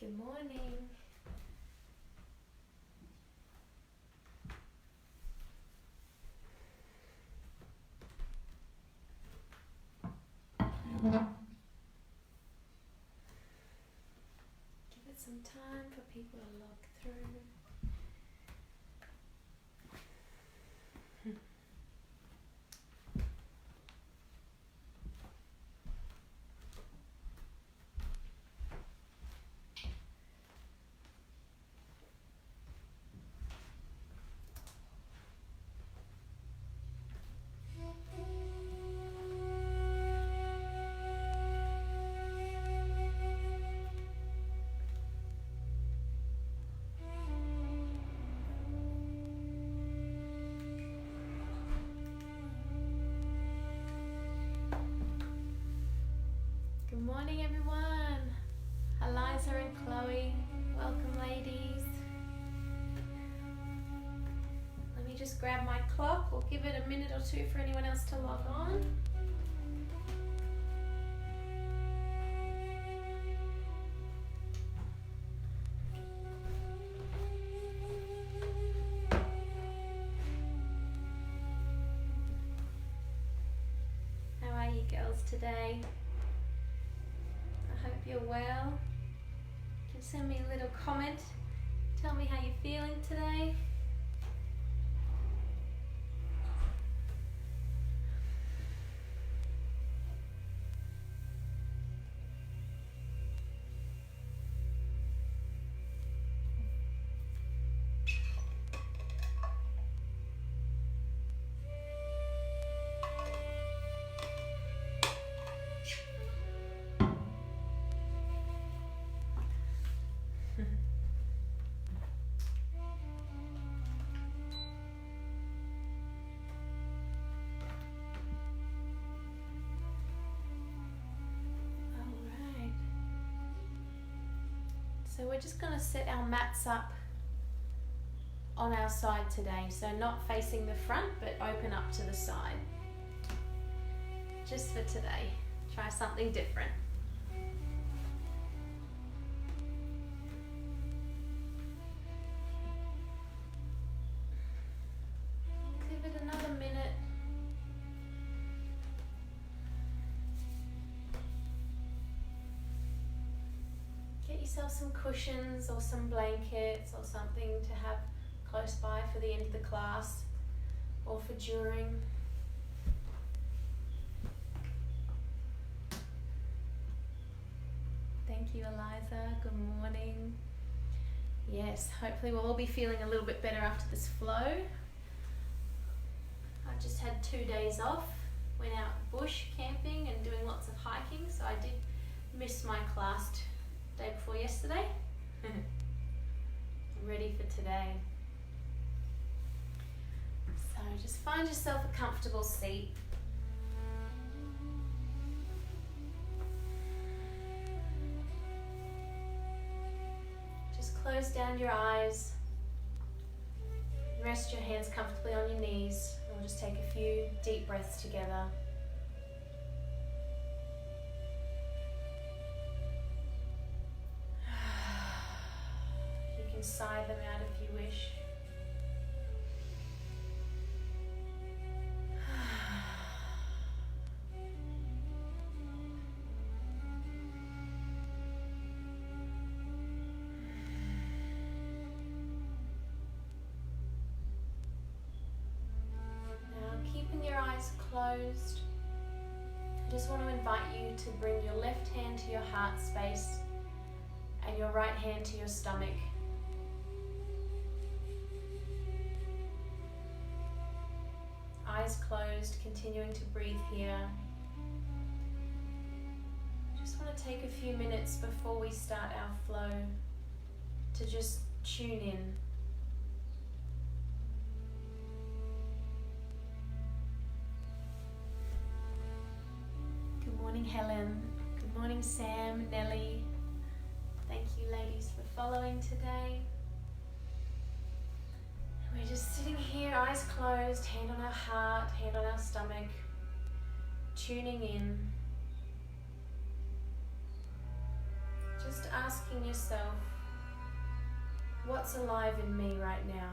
Good morning. Give it some time for people to log through. Good morning, everyone. Eliza and Chloe, welcome, ladies. Let me just grab my clock. We'll give it a minute or two for anyone else to log on. How are you girls today? I hope you're well. You can send me a little comment. Tell me how you're feeling today. So we're just going to set our mats up on our side today. So not facing the front, but open up to the side. Just for today. Try something different. Give it another minute. Get yourself some cushions or some blankets or something to have close by for the end of the class or for during. Thank you, Eliza. Good morning. Yes, hopefully we'll all be feeling a little bit better after this flow. I've just had 2 days off. Went out bush camping and doing lots of hiking, so I did miss my class day before yesterday. I'm ready for today. So just find yourself a comfortable seat. Just close down your eyes. Rest your hands comfortably on your knees. We'll just take a few deep breaths together. You can sigh them out if you wish. Closed. I just want to invite you to bring your left hand to your heart space and your right hand to your stomach. Eyes closed, continuing to breathe here. Just want to take a few minutes before we start our flow to just tune in. Good morning, Helen. Good morning, Sam, Nellie. Thank you, ladies, for following today. We're just sitting here, eyes closed, hand on our heart, hand on our stomach, tuning in. Just asking yourself, what's alive in me right now?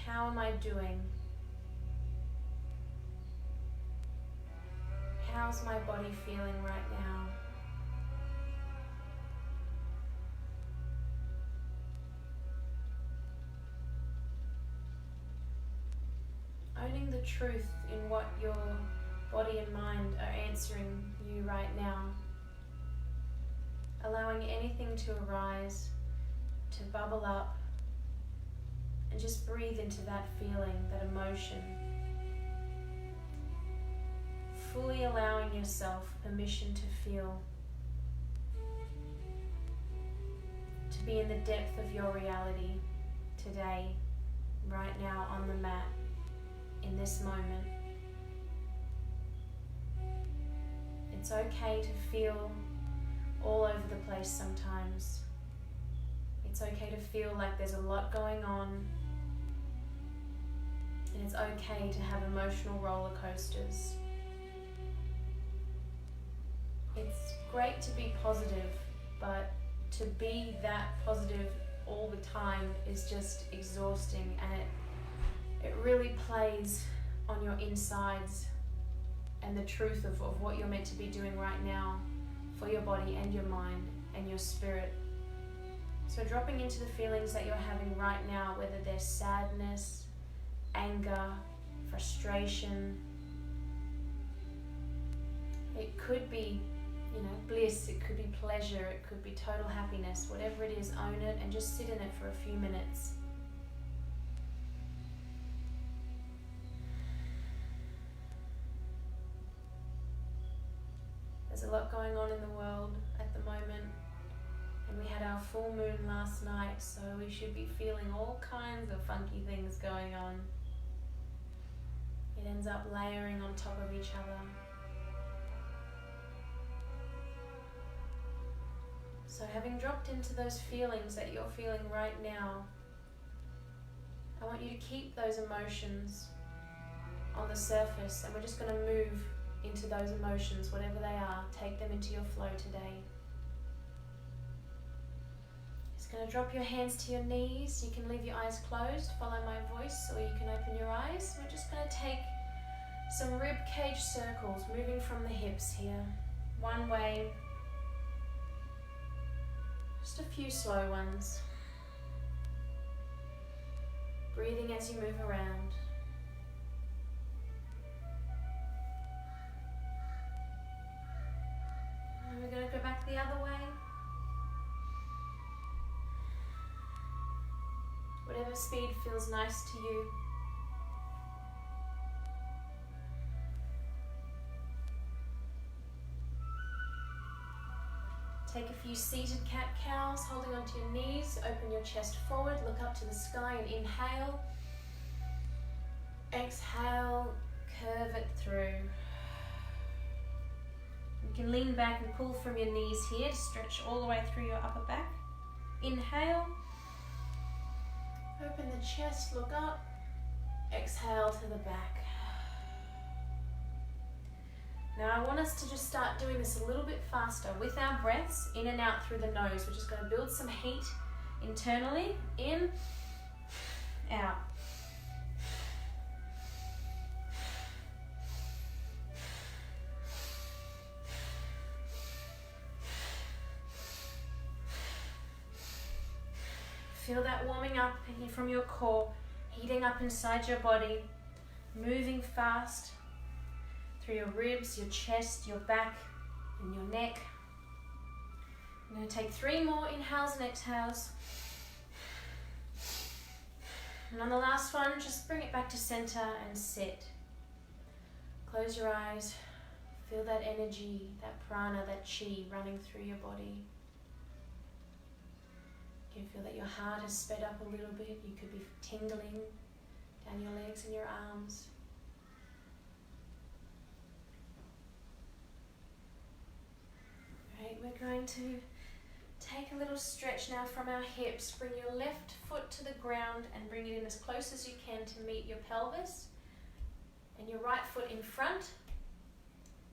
How am I doing? How's my body feeling right now? Owning the truth in what your body and mind are answering you right now. Allowing anything to arise, to bubble up, and just breathe into that feeling, that emotion. Fully allowing yourself permission to feel, to be in the depth of your reality today, right now on the mat, in this moment. It's okay to feel all over the place sometimes. It's okay to feel like there's a lot going on. And it's okay to have emotional roller coasters. It's great to be positive, but to be that positive all the time is just exhausting, and it really plays on your insides and the truth of what you're meant to be doing right now for your body and your mind and your spirit. So dropping into the feelings that you're having right now, whether they're sadness, anger, frustration. It could be, bliss, it could be pleasure, it could be total happiness. Whatever it is, own it and just sit in it for a few minutes. There's a lot going on in the world at the moment, and we had our full moon last night, so we should be feeling all kinds of funky things going on. It ends up layering on top of each other. So having dropped into those feelings that you're feeling right now, I want you to keep those emotions on the surface, and we're just going to move into those emotions, whatever they are. Take them into your flow today. Just going to drop your hands to your knees. You can leave your eyes closed, follow my voice, or you can open your eyes. We're just going to take some rib cage circles, moving from the hips here. One way. Just a few slow ones. Breathing as you move around. And we're going to go back the other way. Whatever speed feels nice to you. Take a few seated cat-cows, holding onto your knees. Open your chest forward, look up to the sky and inhale. Exhale, curve it through. You can lean back and pull from your knees here to stretch all the way through your upper back. Inhale. Open the chest, look up. Exhale to the back. Now I want us to just start doing this a little bit faster with our breaths, in and out through the nose. We're just going to build some heat internally. In, out. Feel that warming up from your core, heating up inside your body, moving fast through your ribs, your chest, your back, and your neck. I'm going to take 3 more inhales and exhales. And on the last one, just bring it back to center and sit. Close your eyes. Feel that energy, that prana, that chi running through your body. You can feel that your heart has sped up a little bit. You could be tingling down your legs and your arms. Right, we're going to take a little stretch now from our hips. Bring your left foot to the ground and bring it in as close as you can to meet your pelvis. And your right foot in front.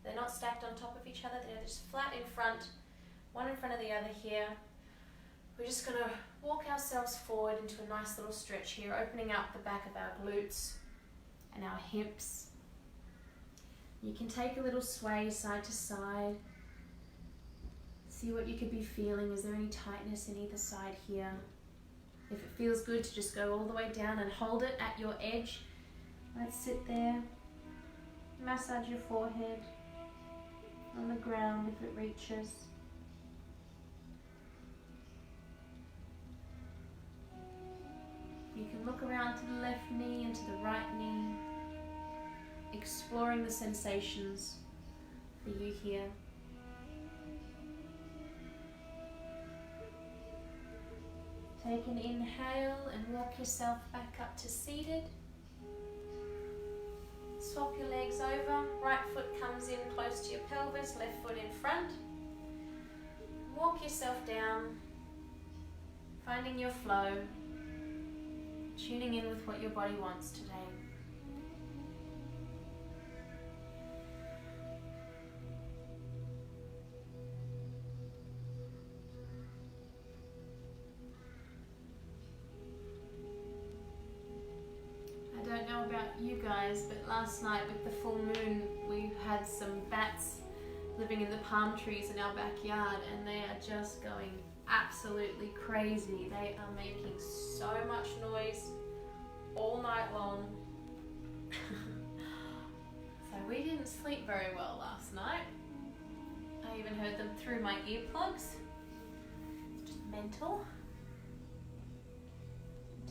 They're not stacked on top of each other, they're just flat in front, one in front of the other here. We're just going to walk ourselves forward into a nice little stretch here, opening up the back of our glutes and our hips. You can take a little sway side to side. See what you could be feeling. Is there any tightness in either side here? If it feels good to just go all the way down and hold it at your edge, let's sit there. Massage your forehead on the ground if it reaches. You can look around to the left knee and to the right knee, exploring the sensations for you here. Take an inhale and walk yourself back up to seated. Swap your legs over. Right foot comes in close to your pelvis, left foot in front. Walk yourself down, finding your flow, tuning in with what your body wants today. I don't know about you guys, but last night with the full moon, we had some bats living in the palm trees in our backyard, and they are just going absolutely crazy. They are making so much noise all night long. So we didn't sleep very well last night. I even heard them through my earplugs. It's just mental.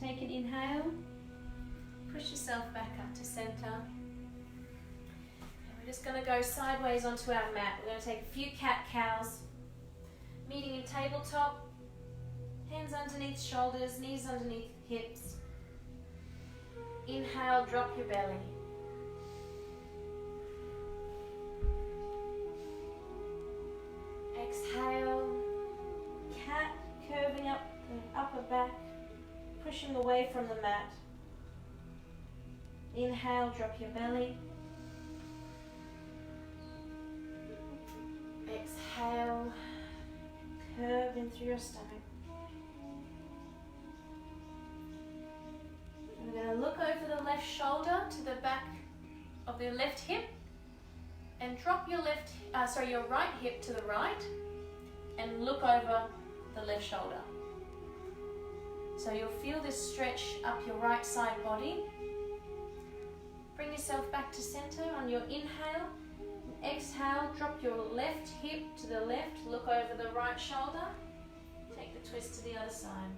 Take an inhale. Push yourself back up to center. And we're just going to go sideways onto our mat. We're going to take a few cat-cows, meeting in tabletop, hands underneath shoulders, knees underneath hips. Inhale, drop your belly. Exhale, cat, curving up the upper back, pushing away from the mat. Inhale, drop your belly. Exhale, curve in through your stomach. And we're going to look over the left shoulder to the back of the left hip and drop your your right hip to the right and look over the left shoulder. So you'll feel this stretch up your right side body. Bring yourself back to center on your inhale. Exhale, drop your left hip to the left, look over the right shoulder. Take the twist to the other side.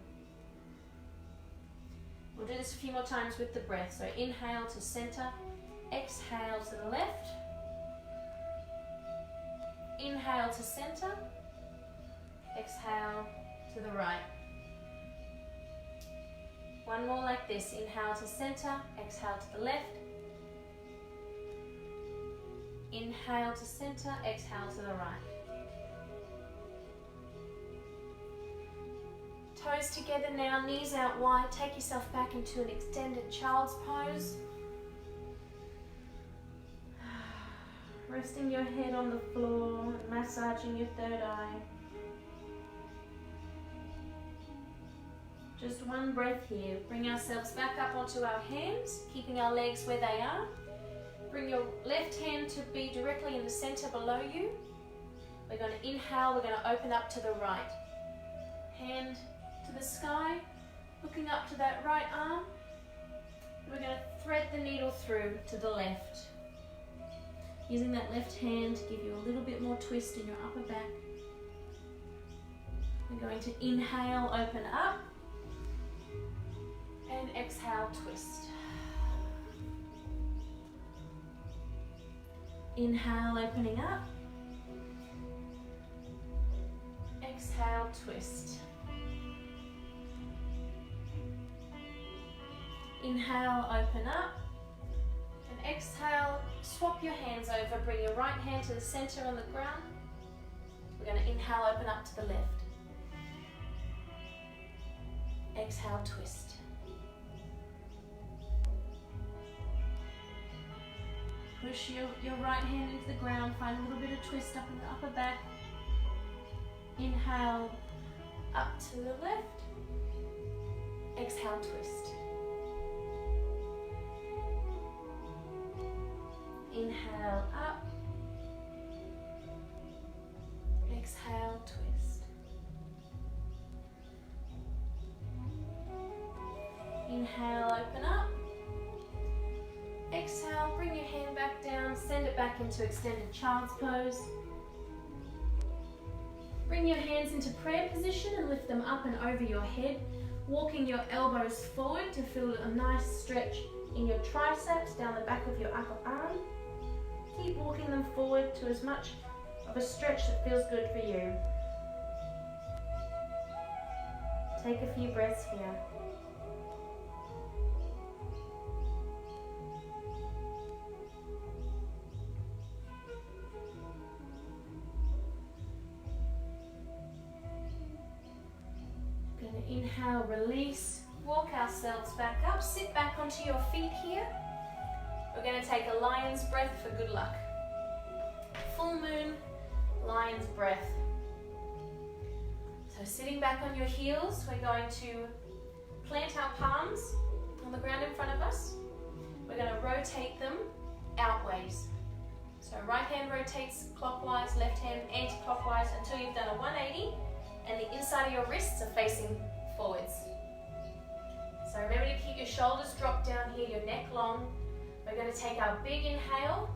We'll do this a few more times with the breath. So inhale to center, exhale to the left. Inhale to center, exhale to the right. One more like this. Inhale to center, exhale to the left. Inhale to center, exhale to the right. Toes together now, knees out wide. Take yourself back into an extended child's pose. Resting your head on the floor, massaging your third eye. Just one breath here. Bring ourselves back up onto our hands, keeping our legs where they are. Bring your left hand to be directly in the center below you. We're going to inhale, we're going to open up to the right. Hand to the sky, looking up to that right arm. We're going to thread the needle through to the left. Using that left hand to give you a little bit more twist in your upper back. We're going to inhale, open up, and exhale, twist. Inhale, opening up. Exhale, twist. Inhale, open up. And exhale, swap your hands over. Bring your right hand to the center on the ground. We're going to inhale, open up to the left. Exhale, twist. Push your right hand into the ground, find a little bit of twist up in the upper back. Inhale, up to the left. Exhale, twist. Inhale, up. Exhale, twist. Inhale, open up. Exhale, bring your hand back down, send it back into extended child's pose. Bring your hands into prayer position and lift them up and over your head, walking your elbows forward to feel a nice stretch in your triceps, down the back of your upper arm. Keep walking them forward to as much of a stretch that feels good for you. Take a few breaths here. Inhale, release, walk ourselves back up, sit back onto your feet here. We're going to take a lion's breath for good luck. Full moon, lion's breath. So sitting back on your heels, we're going to plant our palms on the ground in front of us. We're going to rotate them outways. So right hand rotates clockwise, left hand anti-clockwise until you've done a 180 and the inside of your wrists are facing forwards. So remember to keep your shoulders dropped down here, your neck long. We're going to take our big inhale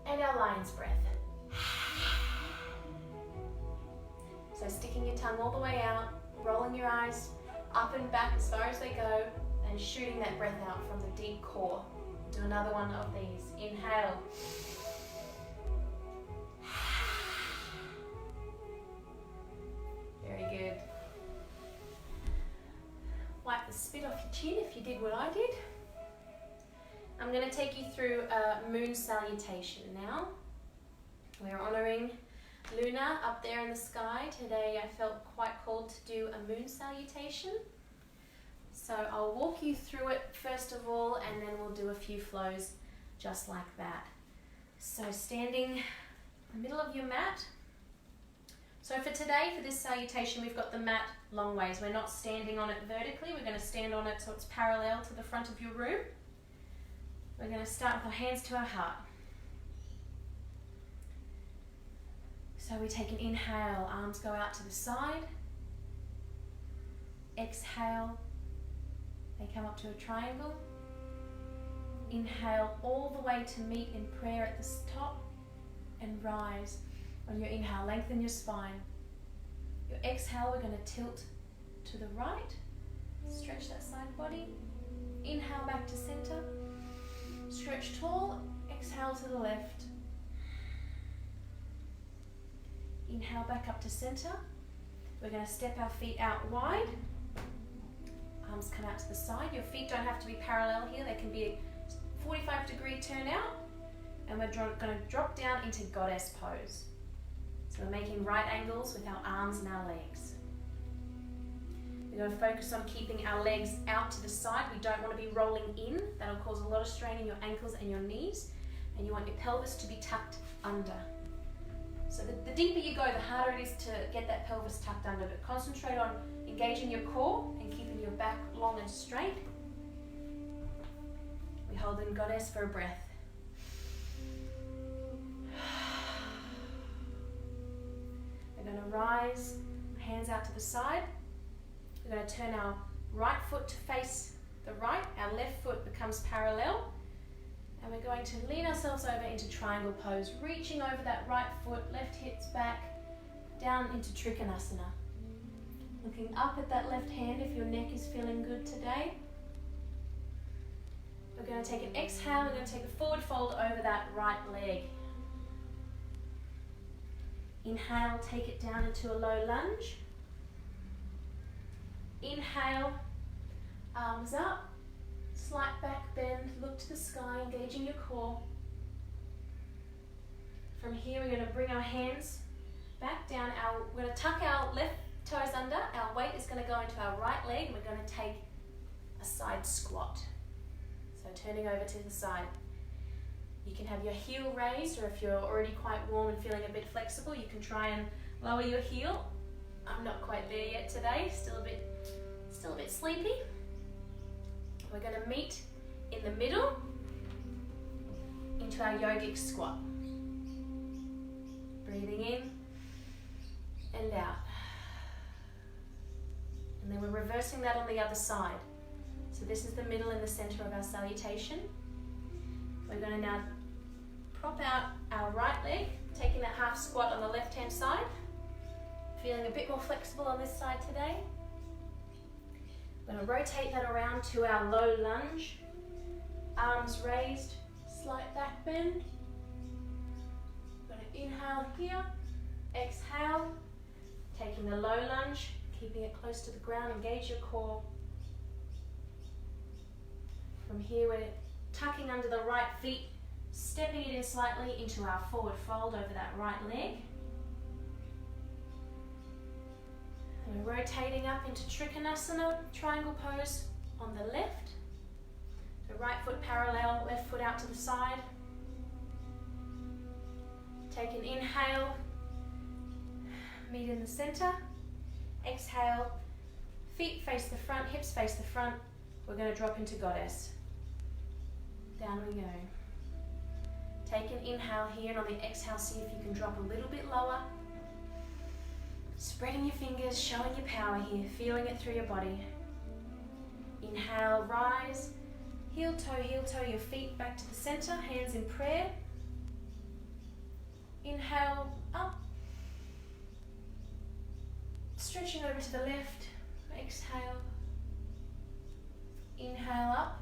and our lion's breath. So sticking your tongue all the way out, rolling your eyes up and back as far as they go, and shooting that breath out from the deep core. Do another one of these. Inhale. Very good. Wipe the spit off your chin if you did what I did. I'm going to take you through a moon salutation now. We're honouring Luna up there in the sky. Today I felt quite called to do a moon salutation. So I'll walk you through it first of all, and then we'll do a few flows just like that. So standing in the middle of your mat. So for today, for this salutation, we've got the mat long ways. We're not standing on it vertically. We're going to stand on it so it's parallel to the front of your room. We're going to start with our hands to our heart. So we take an inhale, arms go out to the side. Exhale, they come up to a triangle. Inhale all the way to meet in prayer at the top and rise. On your inhale, lengthen your spine. Your exhale, we're going to tilt to the right. Stretch that side body. Inhale back to center. Stretch tall. Exhale to the left. Inhale back up to center. We're going to step our feet out wide. Arms come out to the side. Your feet don't have to be parallel here. They can be a 45-degree turn out. And we're going to drop down into goddess pose. So we're making right angles with our arms and our legs. We're going to focus on keeping our legs out to the side. We don't want to be rolling in. That'll cause a lot of strain in your ankles and your knees. And you want your pelvis to be tucked under. So the deeper you go, the harder it is to get that pelvis tucked under. But concentrate on engaging your core and keeping your back long and straight. We hold in goddess for a breath. We're going to rise, hands out to the side. We're going to turn our right foot to face the right. Our left foot becomes parallel. And we're going to lean ourselves over into triangle pose, reaching over that right foot, left hip's back, down into Trikonasana. Looking up at that left hand if your neck is feeling good today. We're going to take an exhale, we're going to take a forward fold over that right leg. Inhale, take it down into a low lunge. Inhale, arms up, slight back bend, look to the sky, engaging your core. From here, we're going to bring our hands back down. We're going to tuck our left toes under. Our weight is going to go into our right leg. We're going to take a side squat. So turning over to the side. You can have your heel raised, or if you're already quite warm and feeling a bit flexible, you can try and lower your heel. I'm not quite there yet today, still a bit sleepy. We're going to meet in the middle into our yogic squat. Breathing in and out. And then we're reversing that on the other side. So this is the middle and the center of our salutation. We're going to now prop out our right leg, taking that half squat on the left-hand side. Feeling a bit more flexible on this side today. We're going to rotate that around to our low lunge. Arms raised, slight back bend. We're going to inhale here, exhale, taking the low lunge, keeping it close to the ground, engage your core. From here we're tucking under the right feet, stepping it in slightly into our forward fold over that right leg. And we're rotating up into Trikonasana, triangle pose on the left. So right foot parallel, left foot out to the side. Take an inhale, meet in the center. Exhale, feet face the front, hips face the front. We're going to drop into Goddess. Down we go. Take an inhale here, and on the exhale, see if you can drop a little bit lower. Spreading your fingers, showing your power here, feeling it through your body. Inhale, rise. Heel toe, your feet back to the center, hands in prayer. Inhale, up. Stretching over to the left, exhale. Inhale up,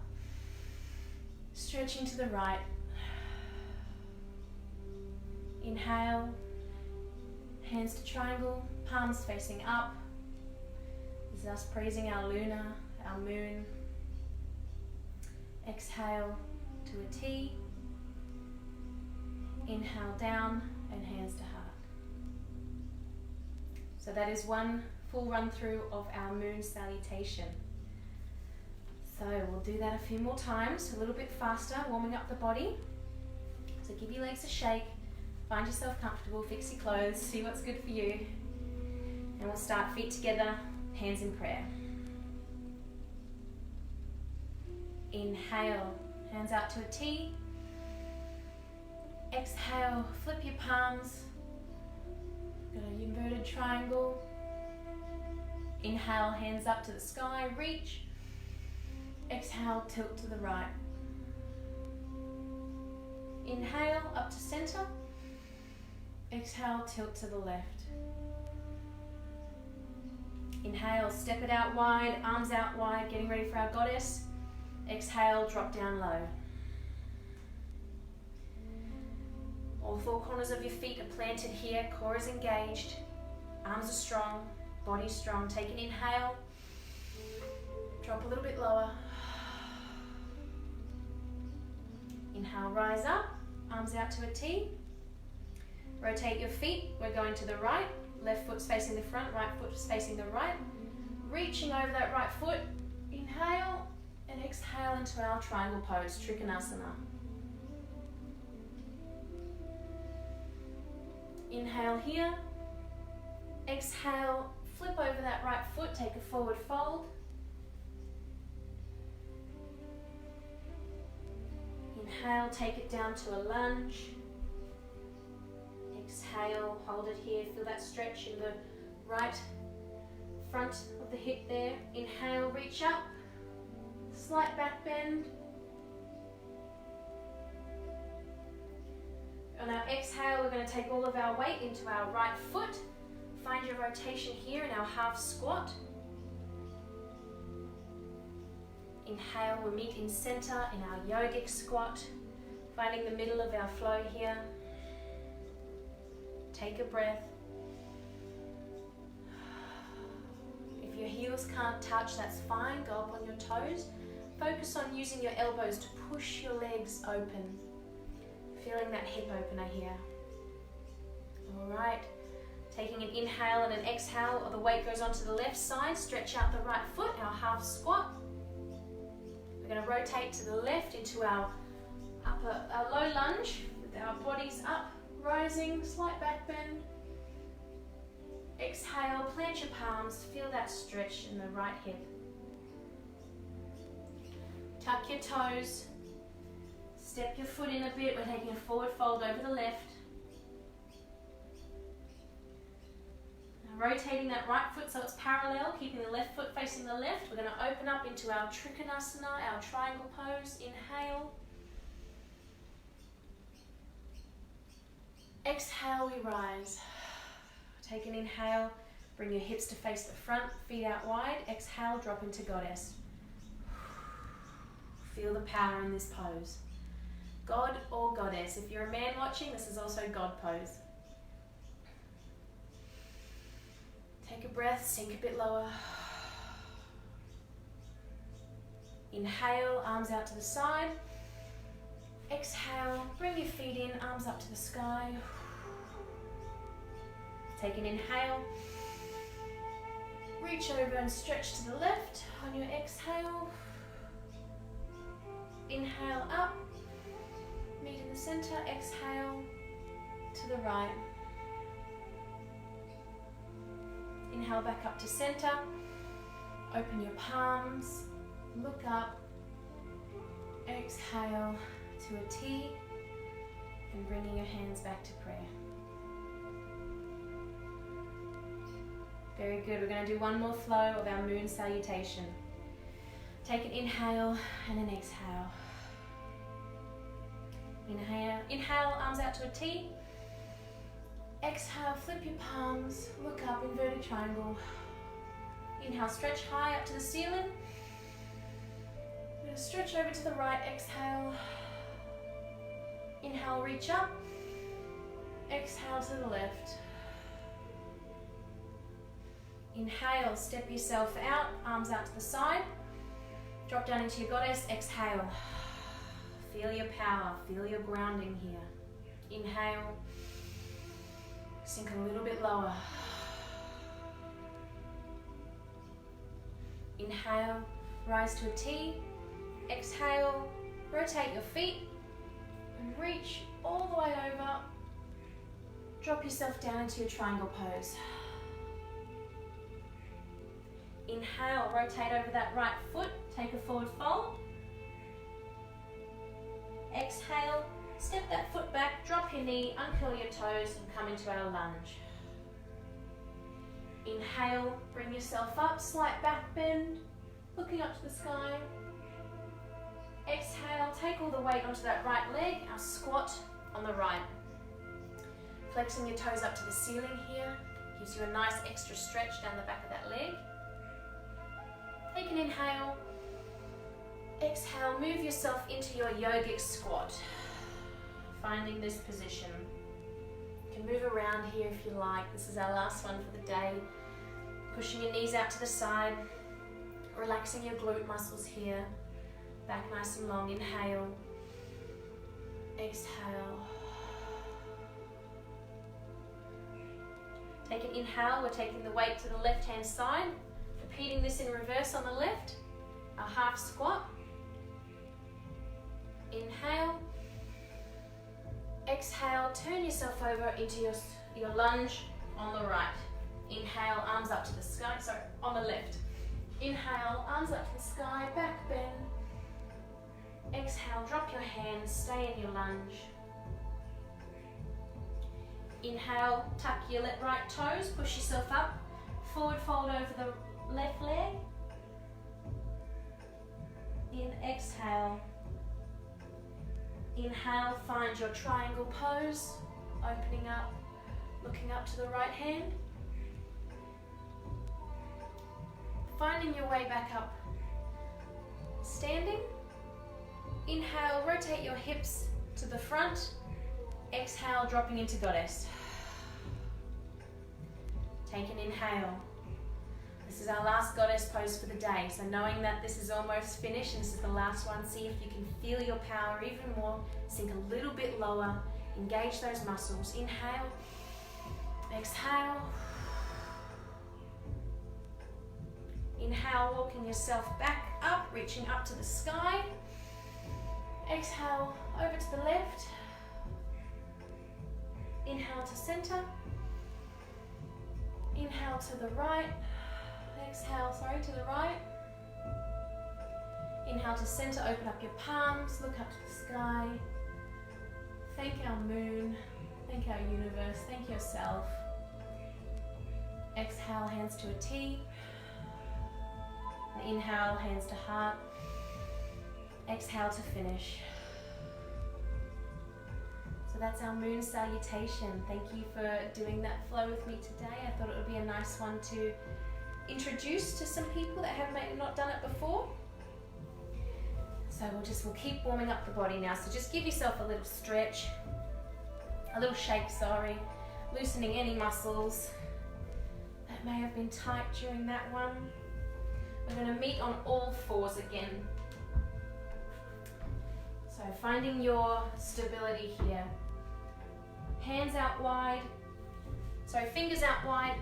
stretching to the right. Inhale, hands to triangle, palms facing up. This is us praising our Luna, our moon. Exhale to a T. Inhale down and hands to heart. So that is one full run through of our moon salutation. So we'll do that a few more times, a little bit faster, warming up the body. So give your legs a shake, find yourself comfortable, fix your clothes, see what's good for you. And we'll start feet together, hands in prayer. Inhale, hands out to a T. Exhale, flip your palms. Got an inverted triangle. Inhale, hands up to the sky, reach. Exhale, tilt to the right. Inhale, up to center. Exhale, tilt to the left. Inhale, step it out wide, arms out wide, getting ready for our Goddess. Exhale, drop down low. All four corners of your feet are planted here, core is engaged, arms are strong, body strong. Take an inhale, drop a little bit lower. Inhale, rise up, arms out to a T. Rotate your feet, we're going to the right, left foot's facing the front, right foot's facing the right. Reaching over that right foot, inhale and exhale into our triangle pose, Trikonasana. Inhale here, exhale, flip over that right foot, take a forward fold. Inhale, take it down to a lunge. Exhale, hold it here, feel that stretch in the right front of the hip there. Inhale, reach up, slight back bend. On our exhale, we're going to take all of our weight into our right foot. Find your rotation here in our half squat. Inhale, we meet in center in our yogic squat, finding the middle of our flow here. Take a breath. If your heels can't touch, that's fine. Go up on your toes. Focus on using your elbows to push your legs open. Feeling that hip opener here. All right. Taking an inhale and an exhale, the weight goes onto the left side. Stretch out the right foot, our half squat. We're going to rotate to the left into our A low lunge with our bodies up, rising, slight back bend. Exhale, plant your palms, feel that stretch in the right hip. Tuck your toes, step your foot in a bit, we're taking a forward fold over the left. Now rotating that right foot so it's parallel, keeping the left foot facing the left. We're going to open up into our Trikonasana, our triangle pose. Inhale. Exhale, we rise. Take an inhale, bring your hips to face the front, feet out wide. Exhale, drop into goddess. Feel the power in this pose. God or goddess. If you're a man watching, this is also God pose. Take a breath, sink a bit lower. Inhale, arms out to the side. Exhale, bring your feet in, arms up to the sky. Take an inhale. Reach over and stretch to the left on your exhale. Inhale up. Meet in the center. Exhale to the right. Inhale back up to center. Open your palms. Look up. Exhale to a T. And bringing your hands back to prayer. Very good. We're going to do one more flow of our moon salutation. Take an inhale and an exhale. Inhale, arms out to a T. Exhale, flip your palms, look up, inverted triangle. Inhale, stretch high up to the ceiling. We're going to stretch over to the right, exhale. Inhale, reach up. Exhale to the left. Inhale, step yourself out, arms out to the side. Drop down into your goddess, exhale. Feel your power, feel your grounding here. Inhale, sink a little bit lower. Inhale, rise to a T. Exhale, rotate your feet and reach all the way over. Drop yourself down into your triangle pose. Inhale, rotate over that right foot, take a forward fold. Exhale, step that foot back, drop your knee, uncurl your toes and come into our lunge. Inhale, bring yourself up, slight back bend, looking up to the sky. Exhale, take all the weight onto that right leg, our squat on the right. Flexing your toes up to the ceiling here, gives you a nice extra stretch down the back of that leg. Take an inhale. Exhale, move yourself into your yogic squat. Finding this position. You can move around here if you like. This is our last one for the day. Pushing your knees out to the side. Relaxing your glute muscles here. Back nice and long. Inhale. Exhale. Take an inhale. We're taking the weight to the left-hand side. Repeating this in reverse on the left, a half squat. Inhale. Exhale, turn yourself over into your lunge on the right. Inhale, arms up to the sky, sorry, on the left. Inhale, arms up to the sky, back bend. Exhale, drop your hands, stay in your lunge. Inhale, tuck your right toes, push yourself up, forward fold over the left leg. Exhale. Inhale, find your triangle pose, opening up, looking up to the right hand. Finding your way back up, standing. Inhale, rotate your hips to the front. Exhale, dropping into goddess. Take an inhale. This is our last goddess pose for the day. So knowing that this is almost finished and this is the last one, see if you can feel your power even more. Sink a little bit lower. Engage those muscles. Inhale. Exhale. Inhale, walking yourself back up, reaching up to the sky. Exhale over to the left. Inhale to center. Inhale to the right. Exhale, to the right. Inhale to center, open up your palms, look up to the sky. Thank our moon, thank our universe, thank yourself. Exhale, hands to a T. And inhale, hands to heart. Exhale to finish. So that's our moon salutation. Thank you for doing that flow with me today. I thought it would be a nice one to introduce to some people that have maybe not done it before. So we'll keep warming up the body now. So just give yourself a little stretch, a little shake, loosening any muscles that may have been tight during that one. We're going to meet on all fours again. So finding your stability here. Hands out wide, fingers out wide,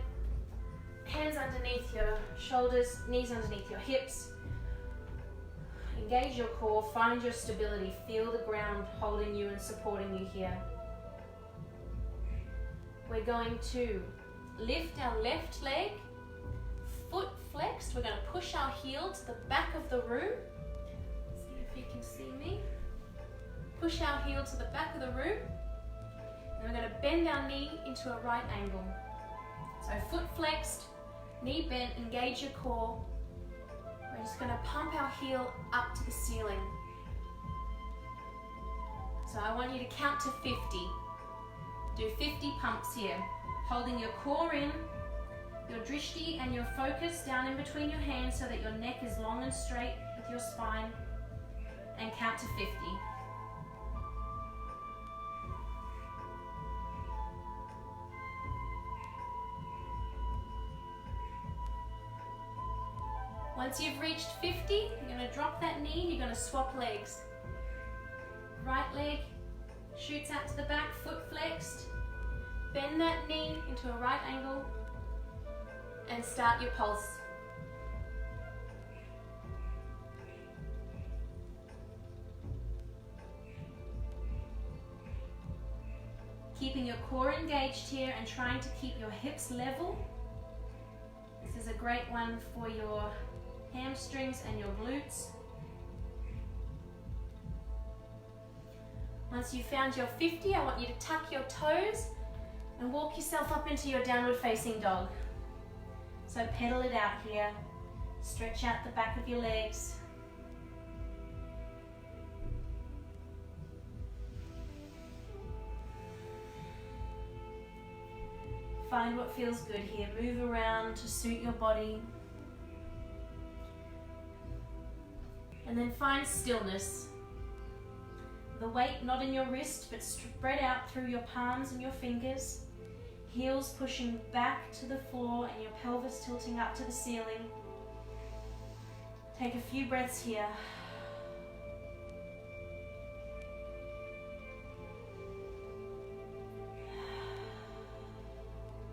hands underneath your shoulders, knees underneath your hips. Engage your core, find your stability, feel the ground holding you and supporting you here. We're going to lift our left leg, foot flexed. We're going to push our heel to the back of the room. See if you can see me. Push our heel to the back of the room. And we're going to bend our knee into a right angle. So foot flexed, knee bent, engage your core. We're just going to pump our heel up to the ceiling. So I want you to count to 50. Do 50 pumps here. Holding your core in, your drishti and your focus down in between your hands so that your neck is long and straight with your spine. And count to 50. Once you've reached 50, you're going to drop that knee, you're going to swap legs. Right leg shoots out to the back, foot flexed. Bend that knee into a right angle and start your pulse. Keeping your core engaged here and trying to keep your hips level. This is a great one for your hamstrings and your glutes. Once you've found your 50, I want you to tuck your toes and walk yourself up into your downward facing dog. So pedal it out here. Stretch out the back of your legs. Find what feels good here. Move around to suit your body. And then find stillness. The weight not in your wrist, but spread out through your palms and your fingers. Heels pushing back to the floor and your pelvis tilting up to the ceiling. Take a few breaths here.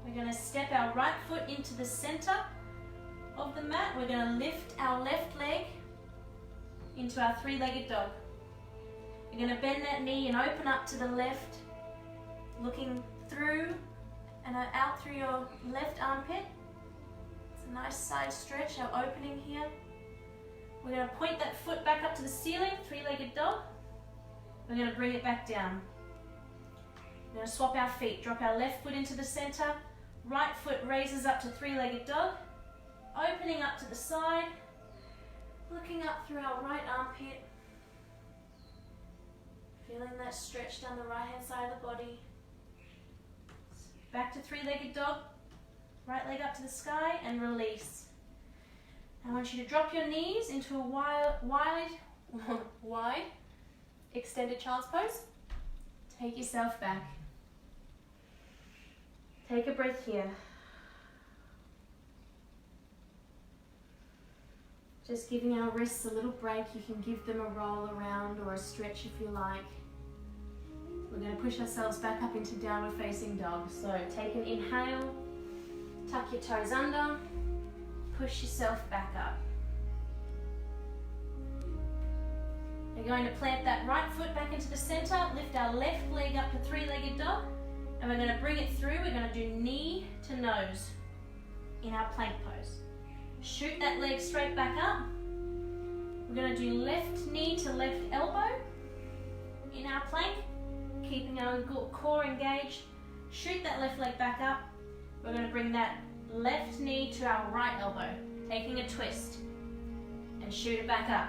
We're going to step our right foot into the center of the mat. We're going to lift our left leg into our three-legged dog. You're going to bend that knee and open up to the left, looking through and out through your left armpit. It's a nice side stretch, our opening here. We're going to point that foot back up to the ceiling, three-legged dog. We're going to bring it back down. We're going to swap our feet, drop our left foot into the center, right foot raises up to three-legged dog, opening up to the side, looking up through our right armpit, feeling that stretch down the right-hand side of the body. Back to three-legged dog, right leg up to the sky, and release. I want you to drop your knees into a wide extended child's pose. Take yourself back. Take a breath here. Just giving our wrists a little break. You can give them a roll around or a stretch if you like. We're going to push ourselves back up into downward facing dog. So take an inhale, tuck your toes under, push yourself back up. We're going to plant that right foot back into the center, lift our left leg up to three-legged dog, and we're going to bring it through. We're going to do knee to nose in our plank pose. Shoot that leg straight back up. We're going to do left knee to left elbow in our plank, keeping our core engaged. Shoot that left leg back up. We're going to bring that left knee to our right elbow, taking a twist, and shoot it back up.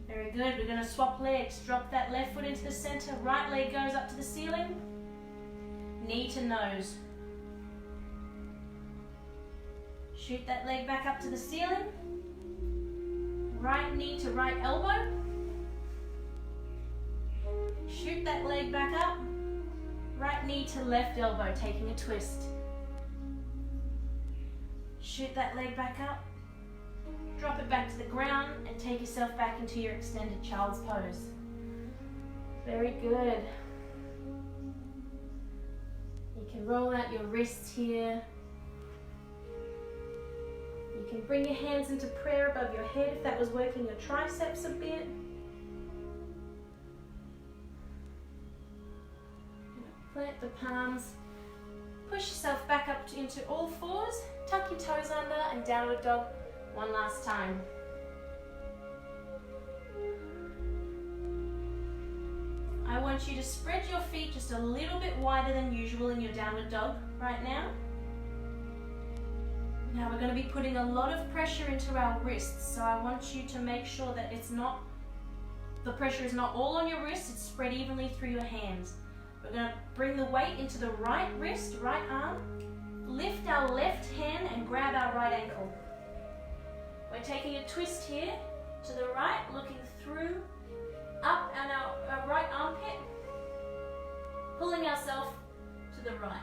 Very good. We're going to swap legs. Drop that left foot into the center. Right leg goes up to the ceiling. Knee to nose. Shoot that leg back up to the ceiling. Right knee to right elbow. Shoot that leg back up. Right knee to left elbow, taking a twist. Shoot that leg back up. Drop it back to the ground and take yourself back into your extended child's pose. Very good. You can roll out your wrists here. You can bring your hands into prayer above your head if that was working your triceps a bit. Plant the palms. Push yourself back up into all fours. Tuck your toes under and downward dog one last time. I want you to spread your feet just a little bit wider than usual in your downward dog right now. Now we're going to be putting a lot of pressure into our wrists, so I want you to make sure that the pressure is not all on your wrists, it's spread evenly through your hands. We're going to bring the weight into the right wrist, right arm, lift our left hand and grab our right ankle. We're taking a twist here to the right, looking through, up and our right armpit, pulling ourselves to the right.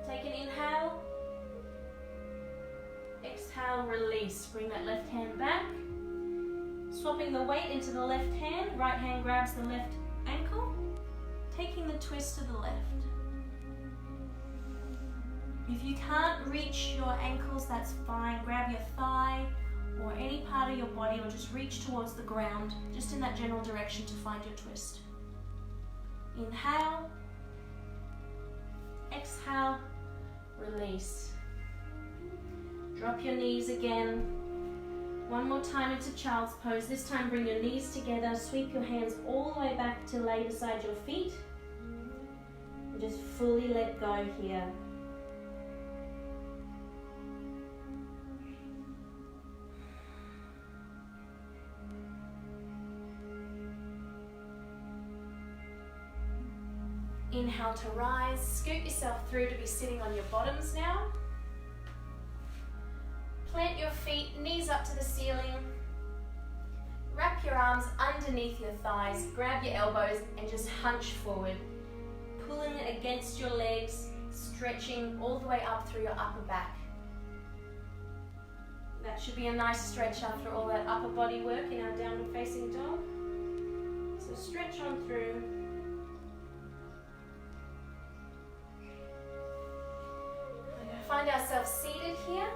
Take an inhale, exhale, release. Bring that left hand back. Swapping the weight into the left hand, right hand grabs the left ankle, taking the twist to the left. If you can't reach your ankles, that's fine. Grab your thigh or any part of your body, or just reach towards the ground, just in that general direction to find your twist. Inhale, exhale, release. Drop your knees again. One more time into child's pose. This time bring your knees together, sweep your hands all the way back to lay beside your feet. And just fully let go here. Inhale to rise, scoot yourself through to be sitting on your bottoms now. Plant your feet, knees up to the ceiling. Wrap your arms underneath your thighs, grab your elbows and just hunch forward. Pulling against your legs, stretching all the way up through your upper back. That should be a nice stretch after all that upper body work in our downward facing dog. So stretch on through. Find ourselves seated here.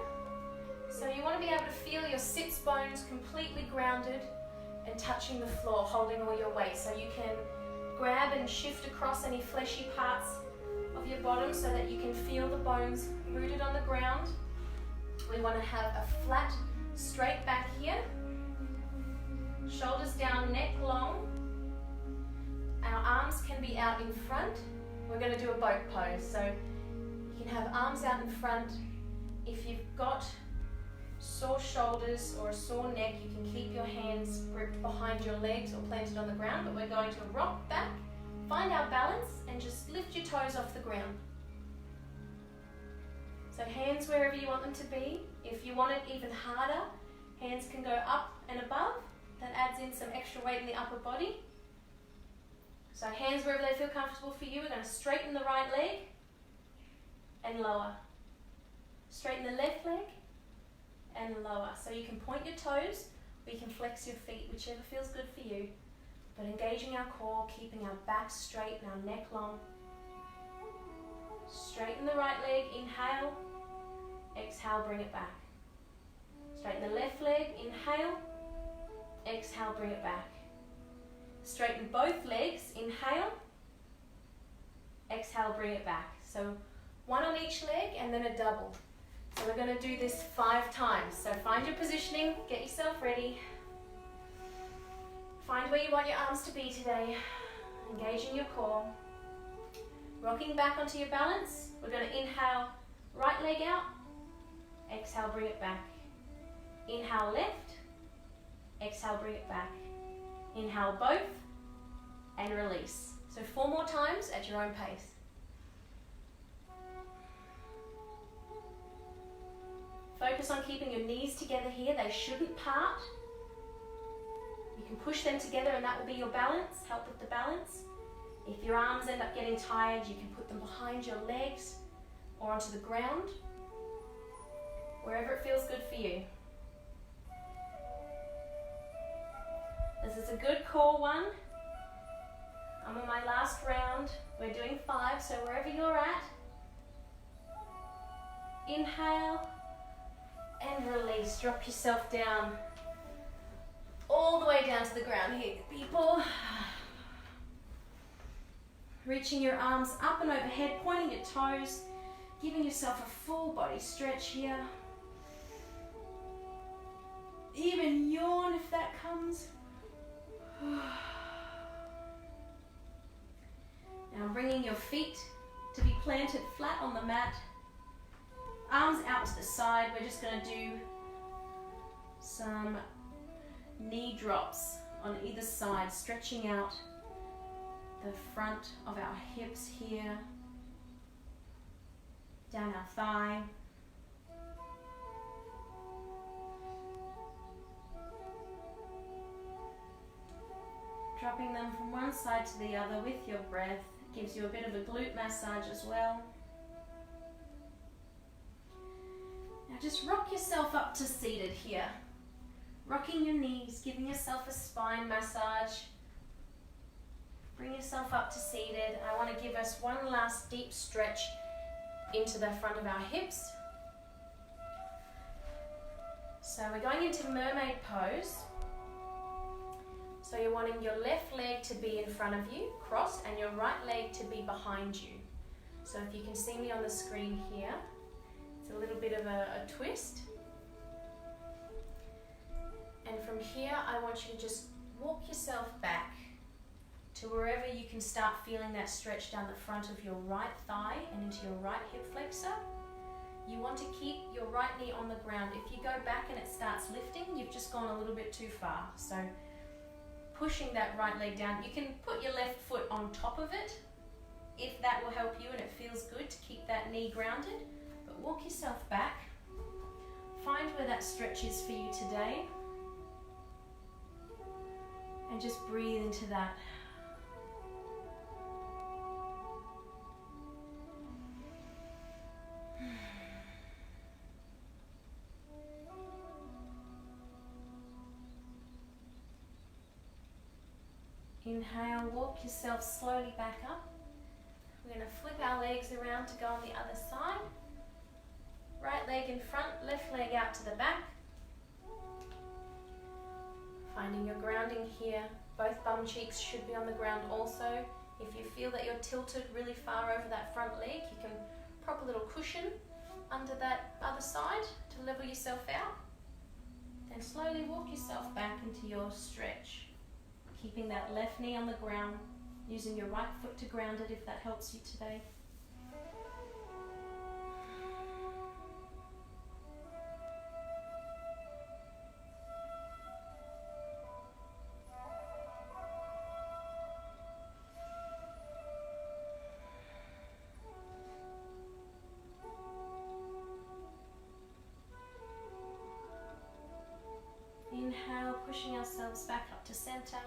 So you want to be able to feel your sits bones completely grounded and touching the floor, holding all your weight. So you can grab and shift across any fleshy parts of your bottom so that you can feel the bones rooted on the ground. We want to have a flat, straight back here. Shoulders down, neck long. Our arms can be out in front. We're going to do a boat pose. So you can have arms out in front. If you've got sore shoulders or a sore neck, you can keep your hands gripped behind your legs or planted on the ground, but we're going to rock back, find our balance, and just lift your toes off the ground. So hands wherever you want them to be. If you want it even harder, hands can go up and above. That adds in some extra weight in the upper body. So hands wherever they feel comfortable for you. We're going to straighten the right leg and lower. Straighten the left leg and lower. So you can point your toes, or you can flex your feet, whichever feels good for you. But engaging our core, keeping our back straight and our neck long. Straighten the right leg, inhale, exhale, bring it back. Straighten the left leg, inhale, exhale, bring it back. Straighten both legs, inhale, exhale, bring it back. So one on each leg and then a double. So we're going to do this 5 times. So find your positioning, get yourself ready. Find where you want your arms to be today. Engage in your core. Rocking back onto your balance. We're going to inhale, right leg out. Exhale, bring it back. Inhale left. Exhale, bring it back. Inhale both and release. So 4 more times at your own pace. Focus on keeping your knees together here. They shouldn't part. You can push them together and that will be your balance, help with the balance. If your arms end up getting tired, you can put them behind your legs or onto the ground, wherever it feels good for you. This is a good core one. I'm on my last round. We're doing 5, so wherever you're at, inhale and release. Drop yourself down, all the way down to the ground here, people. Reaching your arms up and overhead, pointing your toes, giving yourself a full body stretch here. Even yawn if that comes. Now bringing your feet to be planted flat on the mat. Arms out to the side. We're just going to do some knee drops on either side, stretching out the front of our hips here, down our thigh. Dropping them from one side to the other with your breath. Gives you a bit of a glute massage as well. Now just rock yourself up to seated here. Rocking your knees, giving yourself a spine massage. Bring yourself up to seated. I want to give us one last deep stretch into the front of our hips. So we're going into mermaid pose. So you're wanting your left leg to be in front of you, crossed, and your right leg to be behind you. So if you can see me on the screen here, it's a little bit of a twist. And from here, I want you to just walk yourself back to wherever you can start feeling that stretch down the front of your right thigh and into your right hip flexor. You want to keep your right knee on the ground. If you go back and it starts lifting, you've just gone a little bit too far. So pushing that right leg down. You can put your left foot on top of it if that will help you and it feels good to keep that knee grounded. But walk yourself back. Find where that stretch is for you today. And just breathe into that. Inhale, walk yourself slowly back up. We're going to flip our legs around to go on the other side. Right leg in front, left leg out to the back. Finding your grounding here. Both bum cheeks should be on the ground also. If you feel that you're tilted really far over that front leg, you can prop a little cushion under that other side to level yourself out. Then slowly walk yourself back into your stretch. Keeping that left knee on the ground, using your right foot to ground it if that helps you today. Inhale, pushing ourselves back up to center.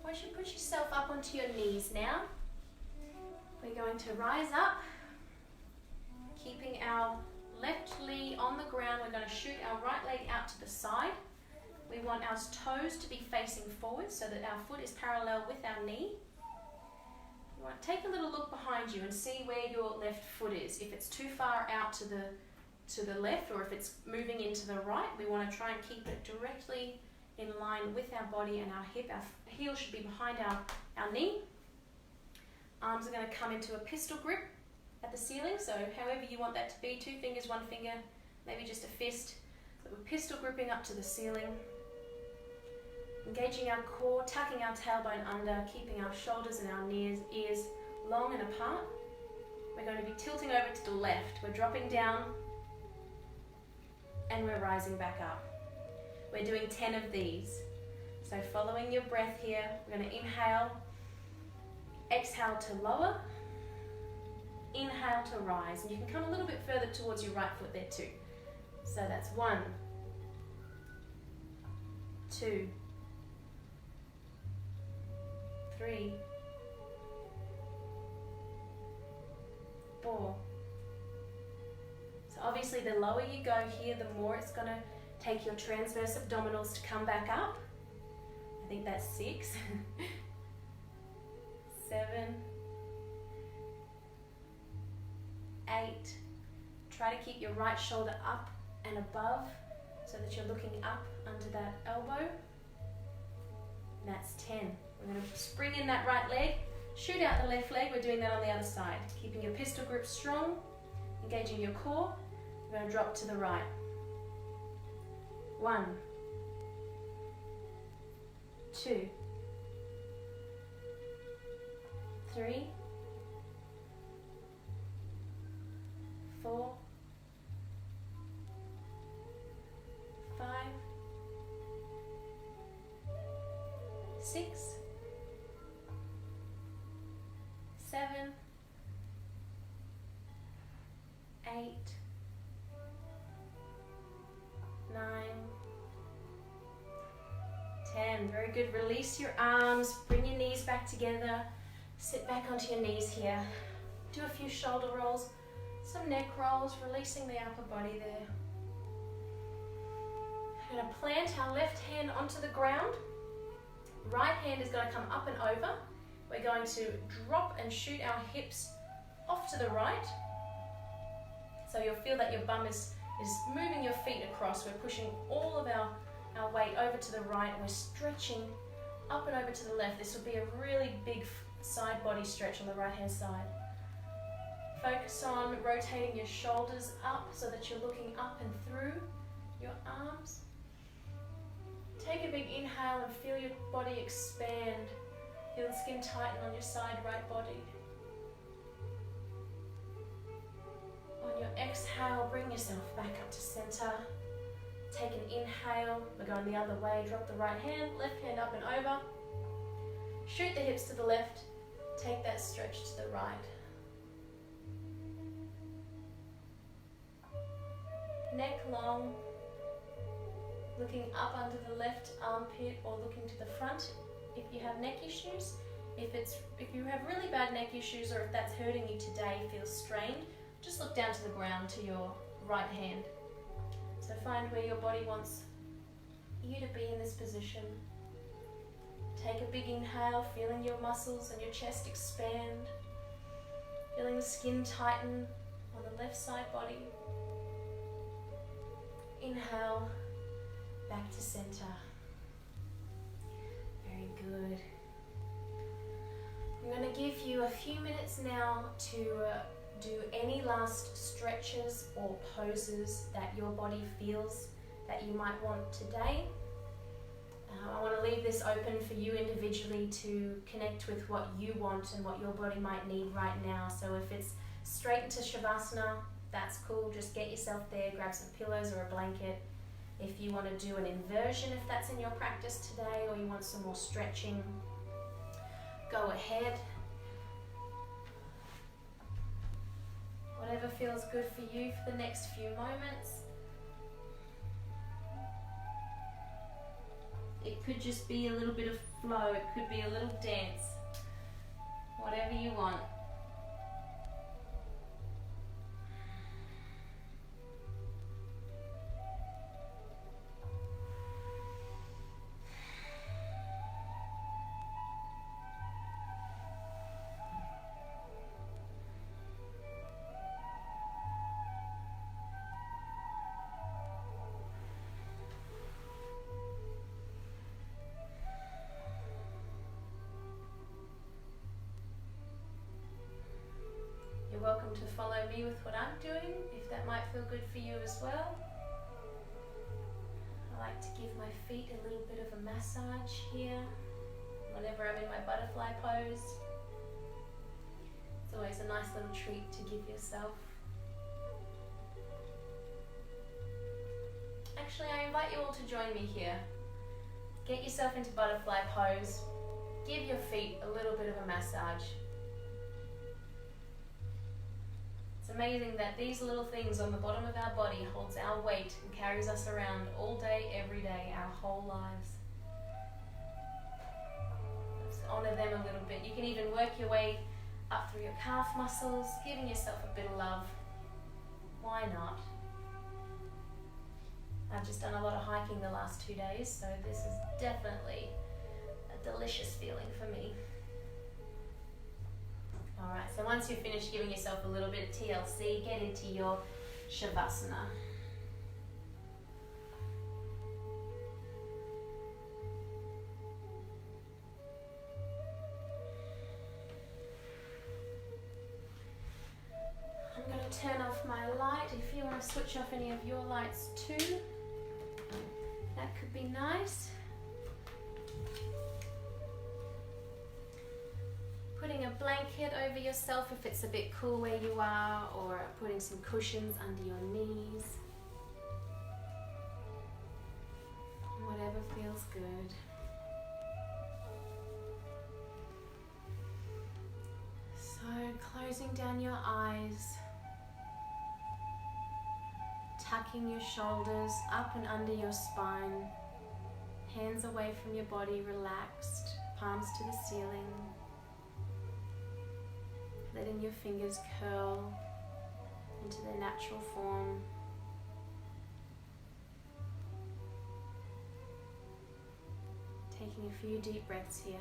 Once you put yourself up onto your knees now, we're going to rise up, keeping our left knee on the ground. We're going to shoot our right leg out to the side. We want our toes to be facing forward so that our foot is parallel with our knee. You want to take a little look behind you and see where your left foot is. If it's too far out to the to the left, or if it's moving into the right, we want to try and keep it directly in line with our body and our hip. Our heel should be behind our knee. Arms are going to come into a pistol grip at the ceiling, so however you want that to be, 2 fingers, 1 finger, maybe just a fist. So we're pistol gripping up to the ceiling, engaging our core, tucking our tailbone under, keeping our shoulders and our ears long and apart. We're going to be tilting over to the left. We're dropping down and we're rising back up. We're doing 10 of these. So following your breath here, we're going to inhale, exhale to lower, inhale to rise. And you can come a little bit further towards your right foot there too. So that's 1, 2, 3, 4. So obviously the lower you go here, the more it's going to take your transverse abdominals to come back up. I think that's 6, 7, 8. Try to keep your right shoulder up and above so that you're looking up under that elbow. And that's 10. We're going to spring in that right leg, shoot out the left leg. We're doing that on the other side. Keeping your pistol grip strong, engaging your core. We're going to drop to the right. 1, 2, 3, 4, 5, 6, 7, 8, 9, 10. Very good. Release your arms, bring your knees back together, sit back onto your knees here. Do a few shoulder rolls, some neck rolls, releasing the upper body there. We're going to plant our left hand onto the ground. Right hand is going to come up and over. We're going to drop and shoot our hips off to the right. So you'll feel that your bum is moving your feet across. We're pushing all of our weight over to the right, and we're stretching up and over to the left. This will be a really big side body stretch on the right hand side. Focus on rotating your shoulders up so that you're looking up and through your arms. Take a big inhale and feel your body expand. Feel the skin tighten on your side right body. On your exhale, bring yourself back up to center. Take an inhale. We're going the other way. Drop the right hand, left hand up and over. Shoot the hips to the left. Take that stretch to the right. Neck long. Looking up under the left armpit or looking to the front if you have neck issues. If you have really bad neck issues, or if that's hurting you today, feels strained, just look down to the ground to your right hand. So find where your body wants you to be in this position. Take a big inhale, feeling your muscles and your chest expand. Feeling the skin tighten on the left side body. Inhale, back to center. Very good. I'm going to give you a few minutes now to do any last stretches or poses that your body feels that you might want today. I want to leave this open for you individually to connect with what you want and what your body might need right now. So if it's straight into Shavasana, that's cool. Just get yourself there, grab some pillows or a blanket. If you want to do an inversion, if that's in your practice today, or you want some more stretching, go ahead. Whatever feels good for you for the next few moments. It could just be a little bit of flow, it could be a little dance, whatever you want. welcome to follow me with what I'm doing, if that might feel good for you as well. I like to give my feet a little bit of a massage here whenever I'm in my butterfly pose. It's always a nice little treat to give yourself. Actually, I invite you all to join me here. Get yourself into butterfly pose. Give your feet a little bit of a massage. It's amazing that these little things on the bottom of our body holds our weight and carries us around all day, every day, our whole lives. Let's honor them a little bit. You can even work your way up through your calf muscles, giving yourself a bit of love. Why not? I've just done a lot of hiking the last 2 days, so this is definitely a delicious feeling for me. Alright, so once you've finished giving yourself a little bit of TLC, get into your Shavasana. I'm going to turn off my light. If you want to switch off any of your lights too, that could be nice. Putting a blanket over yourself if it's a bit cool where you are, or putting some cushions under your knees. Whatever feels good. So closing down your eyes, tucking your shoulders up and under your spine, hands away from your body, relaxed, palms to the ceiling. Letting your fingers curl into their natural form. Taking a few deep breaths here.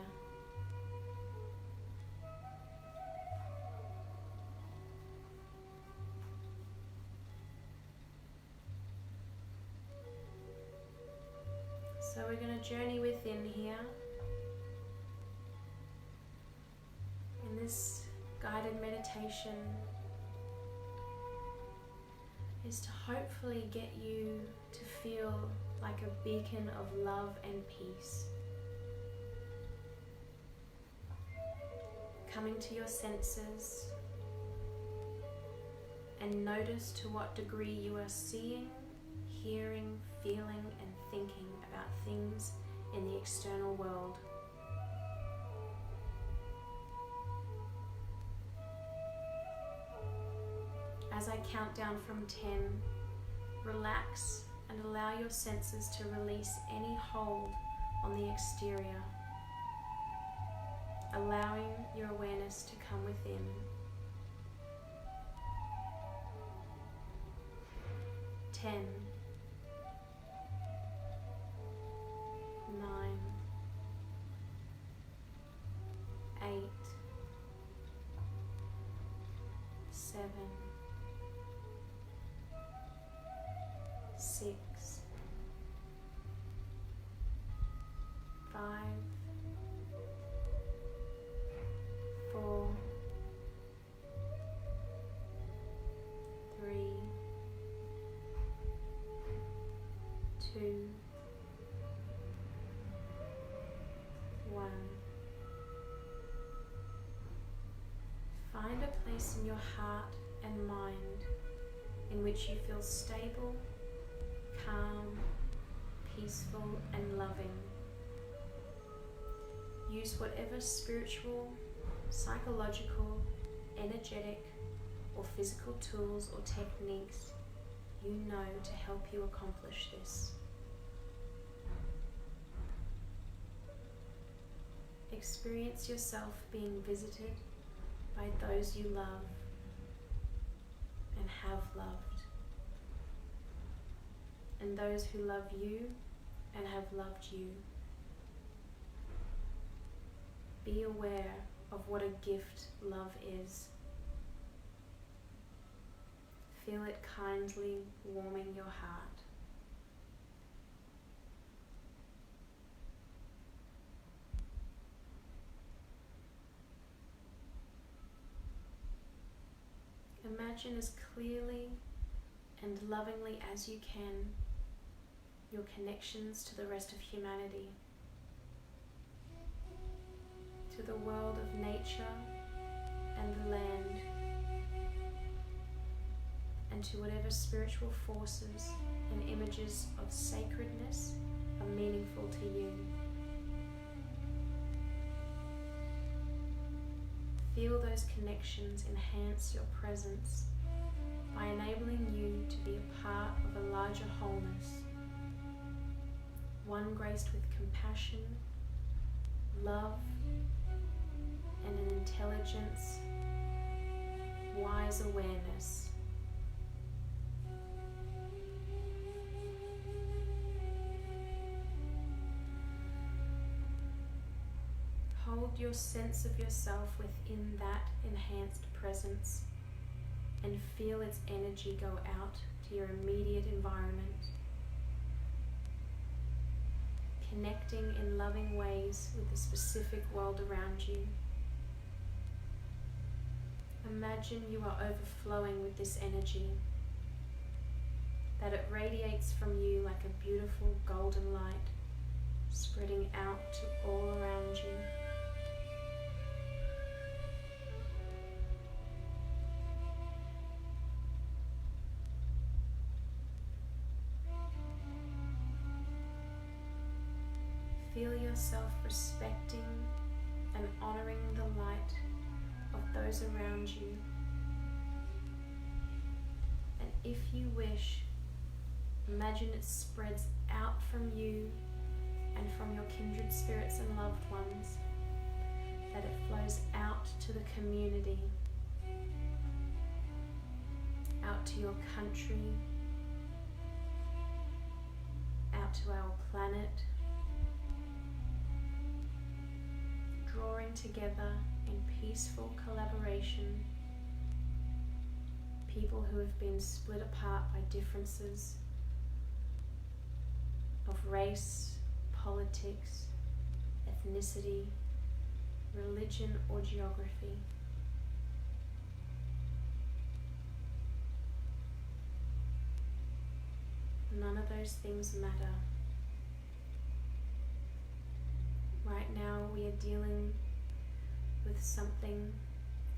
So we're going to journey within here. In this guided meditation is to hopefully get you to feel like a beacon of love and peace. Coming to your senses and notice to what degree you are seeing, hearing, feeling and thinking about things in the external world. As I count down from 10, relax and allow your senses to release any hold on the exterior, allowing your awareness to come within. 10, 9, 8, 7, 6, 5, 4, 3, 2, 1. Find a place in your heart and mind in which you feel stable, calm, peaceful and loving. Use whatever spiritual, psychological, energetic or physical tools or techniques you know to help you accomplish this. Experience yourself being visited by those you love and have loved, and those who love you and have loved you. Be aware of what a gift love is. Feel it kindly warming your heart. imagine as clearly and lovingly as you can your connections to the rest of humanity, to the world of nature and the land, and to whatever spiritual forces and images of sacredness are meaningful to you. Feel those connections enhance your presence by enabling you to be a part of a larger wholeness, one graced with compassion, love, and an intelligence, wise awareness. Hold your sense of yourself within that enhanced presence and feel its energy go out to your immediate environment, connecting in loving ways with the specific world around you. Imagine you are overflowing with this energy, that it radiates from you like a beautiful golden light, spreading out to all around you. Feel yourself respecting and honoring the light of those around you. And if you wish, imagine it spreads out from you and from your kindred spirits and loved ones, that it flows out to the community, out to your country, out to our planet, drawing together in peaceful collaboration people who have been split apart by differences of race, politics, ethnicity, religion, or geography. None of those things matter. Right now we are dealing with something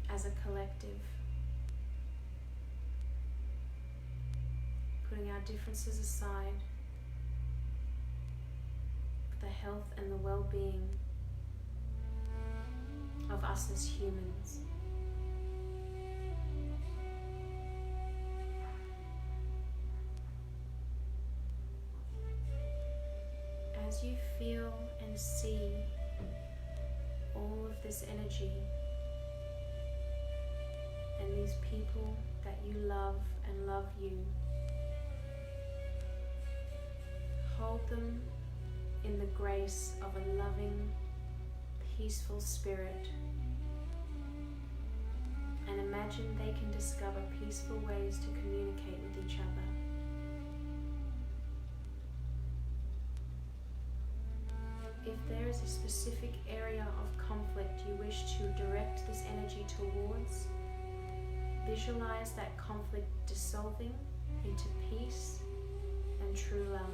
as a collective, putting our differences aside for the health and the well-being of us as humans. As you feel and see all of this energy and these people that you love and love you, hold them in the grace of a loving, peaceful spirit, and imagine they can discover peaceful ways to communicate with each other. If there is a specific area of conflict you wish to direct this energy towards, visualize that conflict dissolving into peace and true love.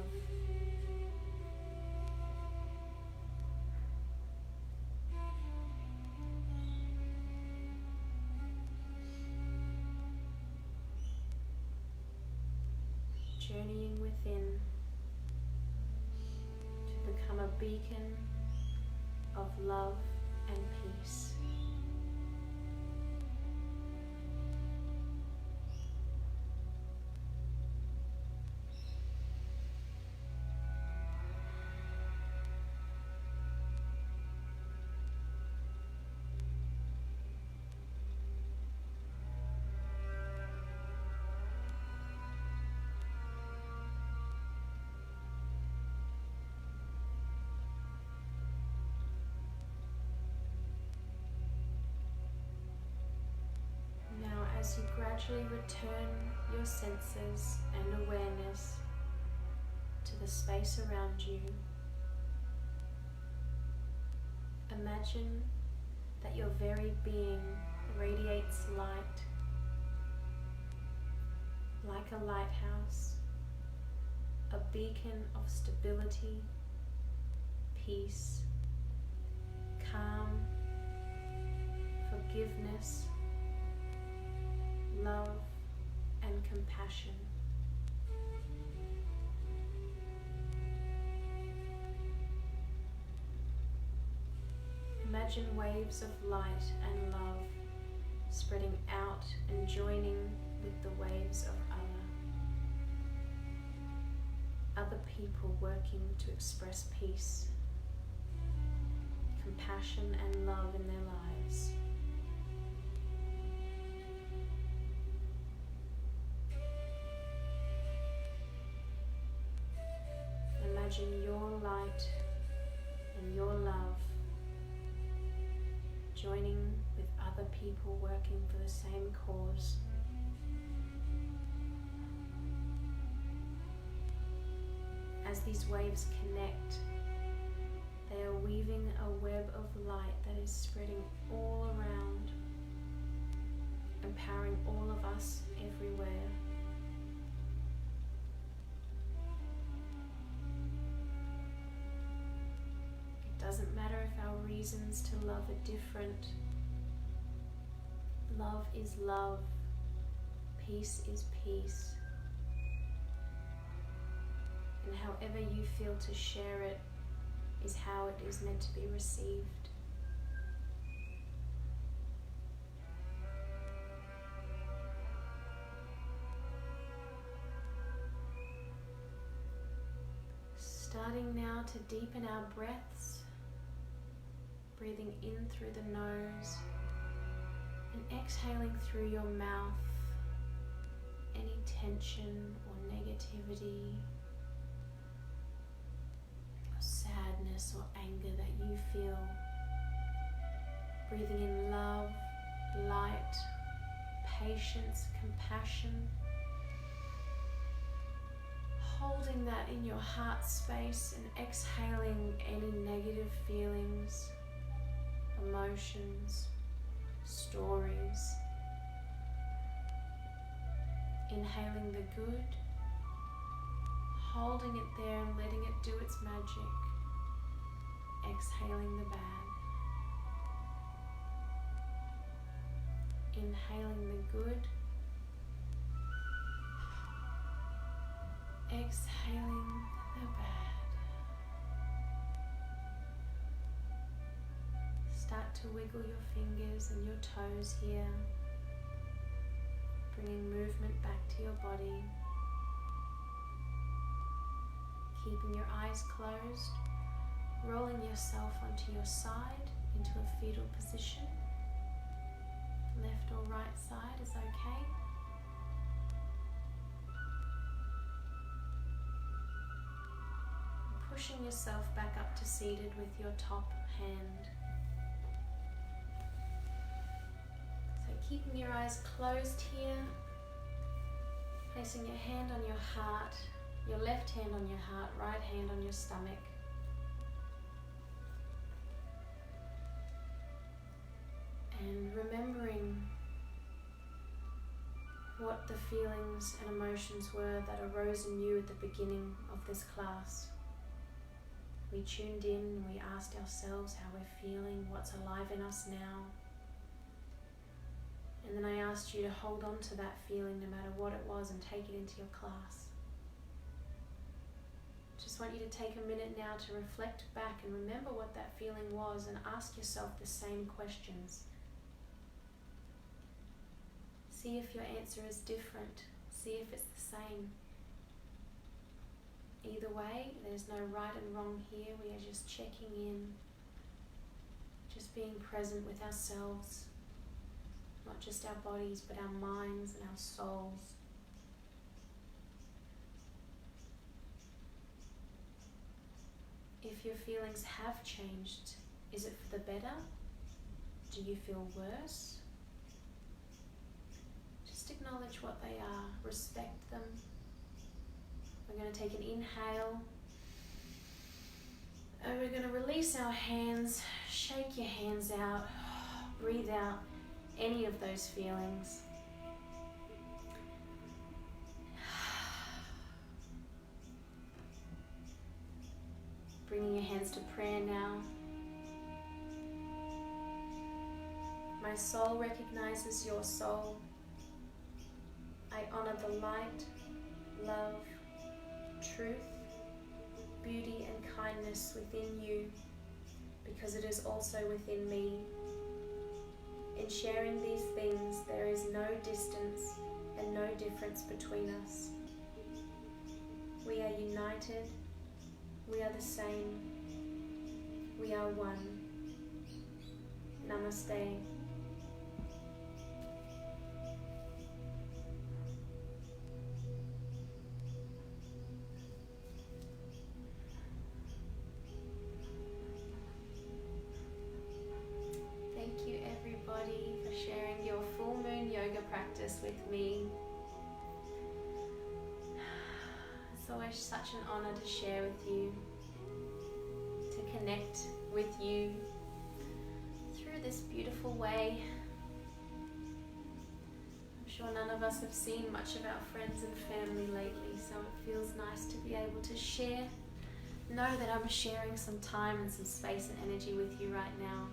Journeying within to become a beacon of love and peace. As you gradually return your senses and awareness to the space around you, imagine that your very being radiates light like a lighthouse, a beacon of stability, peace, calm, forgiveness, love, and compassion. Imagine waves of light and love spreading out and joining with the waves of other people working to express peace, compassion, and love in their lives. Imagine your light and your love joining with other people working for the same cause. As these waves connect, they are weaving a web of light that is spreading all around, empowering all of us everywhere. It doesn't matter if our reasons to love are different. Love is love. Peace is peace. And however you feel to share it is how it is meant to be received. Starting now to deepen our breaths, breathing in through the nose and exhaling through your mouth any tension or negativity, sadness or anger that you feel. Breathing in love, light, patience, compassion. Holding that in your heart space and exhaling any negative feelings, emotions, stories. Inhaling the good, holding it there and letting it do its magic. Exhaling the bad. Inhaling the good. Exhaling the bad. Start to wiggle your fingers and your toes here, bringing movement back to your body. Keeping your eyes closed, rolling yourself onto your side into a fetal position. Left or right side is okay. Pushing yourself back up to seated with your top hand. So keeping your eyes closed here, placing your hand on your heart, your left hand on your heart, right hand on your stomach. And remembering what the feelings and emotions were that arose in you at the beginning of this class. We tuned in, we asked ourselves how we're feeling, what's alive in us now. And then I asked you to hold on to that feeling no matter what it was and take it into your class. Just want you to take a minute now to reflect back and remember what that feeling was and ask yourself the same questions. See if your answer is different. See if it's the same. Either way, there's no right and wrong here. We are just checking in, just being present with ourselves, not just our bodies, but our minds and our souls. If your feelings have changed, is it for the better? Do you feel worse? Just acknowledge what they are, respect them. We're going to take an inhale and we're going to release our hands, shake your hands out, breathe out any of those feelings. Bringing your hands to prayer now. My soul recognizes your soul. I honor the light, love, truth, beauty and kindness within you, because it is also within me. In sharing these things, there is no distance and no difference between us. We are united. We are the same. We are one. Namaste. Thank you everybody for sharing your full moon yoga practice with me. It's always such an honor to share with you, to connect with you through this beautiful way. I'm sure none of us have seen much of our friends and family lately, so it feels nice to be able to share. Know that I'm sharing some time and some space and energy with you right now.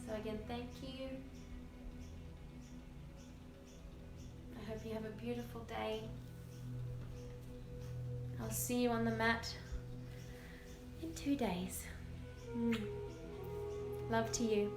So again, thank you. I hope you have a beautiful day. I'll see you on the mat in 2 days. Love to you.